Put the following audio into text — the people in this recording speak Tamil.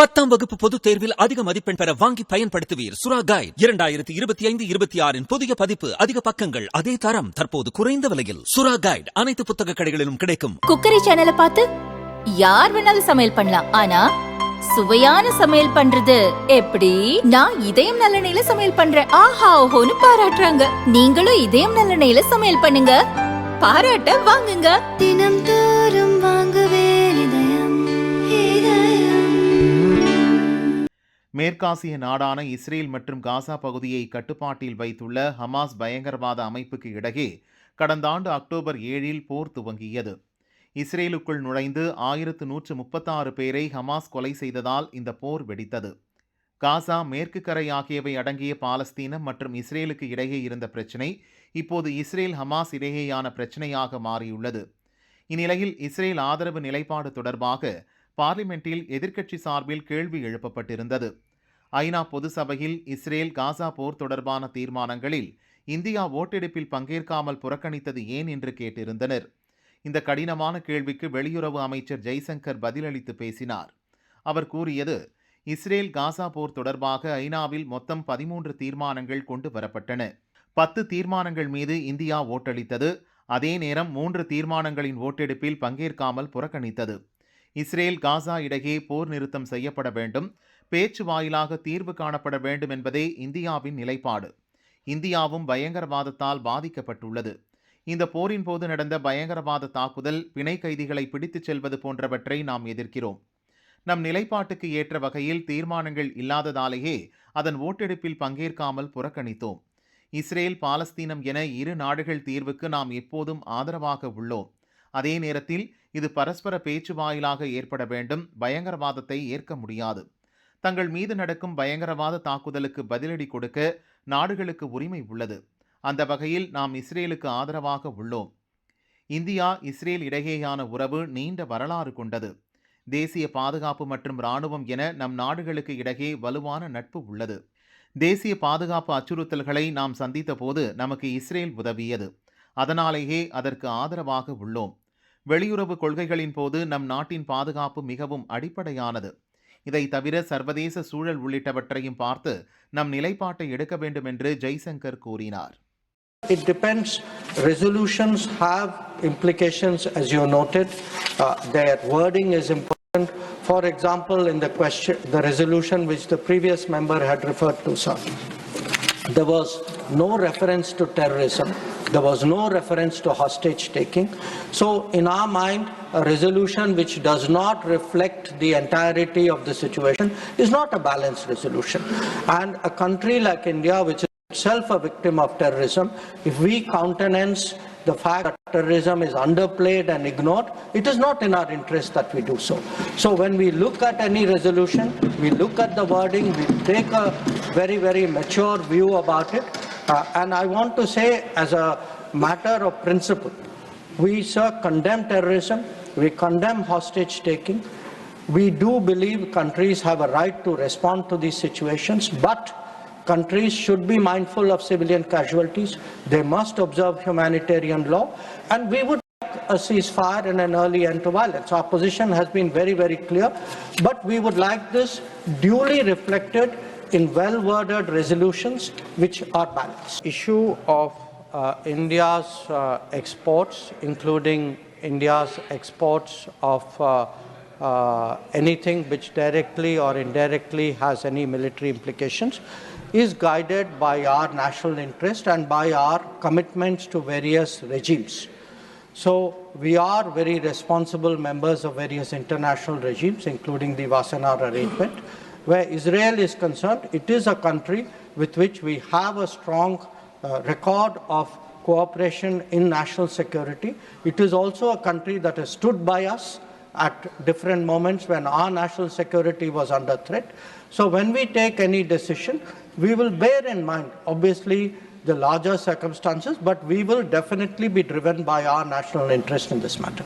10ஆம் வகுப்பு பொதுத் தேர்வில் அதிக மதிப்பெண் பெற வாங்கி பயன்படுத்துவீர் சுரா கைட் 2025-26 புதிய பதிப்பு. அதிக பக்கங்கள், அதே தரம், தற்போது குறைந்த விலையில். சுரா கைட் அனைத்து புத்தக கடைகளிலும் கிடைக்கும். குக்கரி சேனலை பார்த்து யார் வேணாலும் சமையல் பண்ணலாம். ஆனா சுவையான சமையல் பண்றது எப்படி? நான் இதயம் நல்லெண்ணெயில சமையல் பண்றேன். ஆஹா ஓஹோன்னு பாராட்டுறாங்க. நீங்களும் இதயம் நல்லெண்ணெயில சமையல் பண்ணுங்க, பாராட்ட வாங்குங்க. தினம் தோறும் வாங்குவே இதயம் இதயம். மேற்காசிய நாடான இஸ்ரேல் மற்றும் காசா பகுதியை கட்டுப்பாட்டில் வைத்துள்ள ஹமாஸ் பயங்கரவாத அமைப்புக்கு இடையே கடந்த ஆண்டு அக்டோபர் 7 போர் துவங்கியது. இஸ்ரேலுக்குள் நுழைந்து 1136 பேரை ஹமாஸ் கொலை செய்ததால் இந்த போர் வெடித்தது. காசா, மேற்கு கரை ஆகியவை அடங்கிய பாலஸ்தீனம் மற்றும் இஸ்ரேலுக்கு இடையே இருந்த பிரச்சினை இப்போது இஸ்ரேல் ஹமாஸ் இடையேயான பிரச்சினையாக மாறியுள்ளது. இந்நிலையில் இஸ்ரேல் ஆதரவு நிலைப்பாடு தொடர்பாக பார்லிமெண்டில் எதிர்க்கட்சி சார்பில் கேள்வி எழுப்பப்பட்டிருந்தது. ஐநா பொது சபையில் இஸ்ரேல் காசா போர் தொடர்பான தீர்மானங்களில் இந்தியா ஓட்டெடுப்பில் பங்கேற்காமல் புறக்கணித்தது ஏன் என்று கேட்டிருந்தனர். இந்த கடினமான கேள்விக்கு வெளியுறவு அமைச்சர் ஜெய்சங்கர் பதிலளித்து பேசினார். அவர் கூறியது, இஸ்ரேல் காசா போர் தொடர்பாக ஐநாவில் மொத்தம் 13 தீர்மானங்கள் கொண்டு வரப்பட்டன. 10 தீர்மானங்கள் மீது இந்தியா ஓட்டளித்தது. அதே நேரம் 3 தீர்மானங்களின் ஓட்டெடுப்பில் பங்கேற்காமல் புறக்கணித்தது. இஸ்ரேல் காசா இடையே போர் நிறுத்தம் செய்யப்பட வேண்டும், பேச்சு வாயிலாக தீர்வு காணப்பட வேண்டும் என்பதே இந்தியாவின் நிலைப்பாடு. இந்தியாவும் பயங்கரவாதத்தால் பாதிக்கப்பட்டுள்ளது. இந்த போரின் போது நடந்த பயங்கரவாத தாக்குதல், பிணை கைதிகளை பிடித்துச் செல்வது போன்றவற்றை நாம் எதிர்க்கிறோம். நம் நிலைப்பாட்டுக்கு ஏற்ற வகையில் தீர்மானங்கள் இல்லாததாலேயே அதன் ஓட்டெடுப்பில் பங்கேற்காமல் புறக்கணித்தோம். இஸ்ரேல், பாலஸ்தீனம் என இரு நாடுகள் தீர்வுக்கு நாம் எப்போதும் ஆதரவாக உள்ளோம். அதே நேரத்தில் இது பரஸ்பர பேச்சு வாயிலாக ஏற்பட வேண்டும். பயங்கரவாதத்தை ஏற்க முடியாது. தங்கள் மீது நடக்கும் பயங்கரவாத தாக்குதலுக்கு பதிலடி கொடுக்க நாடுகளுக்கு உரிமை உள்ளது. அந்த வகையில் நாம் இஸ்ரேலுக்கு ஆதரவாக உள்ளோம். இந்தியா, இஸ்ரேல் இடையேயான உறவு நீண்ட வரலாறு கொண்டது. தேசிய பாதுகாப்பு மற்றும் இராணுவம் என நம் நாடுகளுக்கு இடையே வலுவான நட்பு உள்ளது. தேசிய பாதுகாப்பு அச்சுறுத்தல்களை நாம் சந்தித்த போது நமக்கு இஸ்ரேல் உதவியது. அதனாலேயே அதற்கு ஆதரவாக உள்ளோம். வெளியுறவு கொள்கைகளின் போது நம் நாட்டின் பாதுகாப்பு மிகவும் அடிப்படையானது. இதை தவிர சர்வதேச சூழல் உள்ளிட்டவற்றையும் பார்த்து நம் நிலைப்பாட்டை எடுக்க வேண்டும் என்று ஜெய்சங்கர் கூறினார். It depends. Resolutions have implications, as you noted. Their wording is important. For example, in the resolution which the previous member had referred to, sir, there was no reference to terrorism. There was no reference to hostage taking. So, in our mind, a resolution which does not reflect the entirety of the situation is not a balanced resolution. And a country like India, which is itself a victim of terrorism, if we countenance the fact that terrorism is underplayed and ignored, it is not in our interest that we do so. So when we look at any resolution, we look at the wording, we take a very, very mature view about it. And I want to say, as a matter of principle, we, sir, condemn terrorism, we condemn hostage taking. We do believe countries have a right to respond to these situations, but countries should be mindful of civilian casualties. They must observe humanitarian law, and we would like a ceasefire and an early end to violence. Our position has been very, very clear, but we would like this duly reflected in well-worded resolutions which are balanced. Issue of India's exports, including India's exports of anything which directly or indirectly has any military implications, is guided by our national interest and by our commitments to various regimes. So we are very responsible members of various international regimes, including the Wassenaar Arrangement. Where Israel is concerned, it is a country with which we have a strong record of cooperation in national security. It is also a country that has stood by us at different moments when our national security was under threat. So when we take any decision, we will bear in mind, obviously, the larger circumstances, but we will definitely be driven by our national interest in this matter.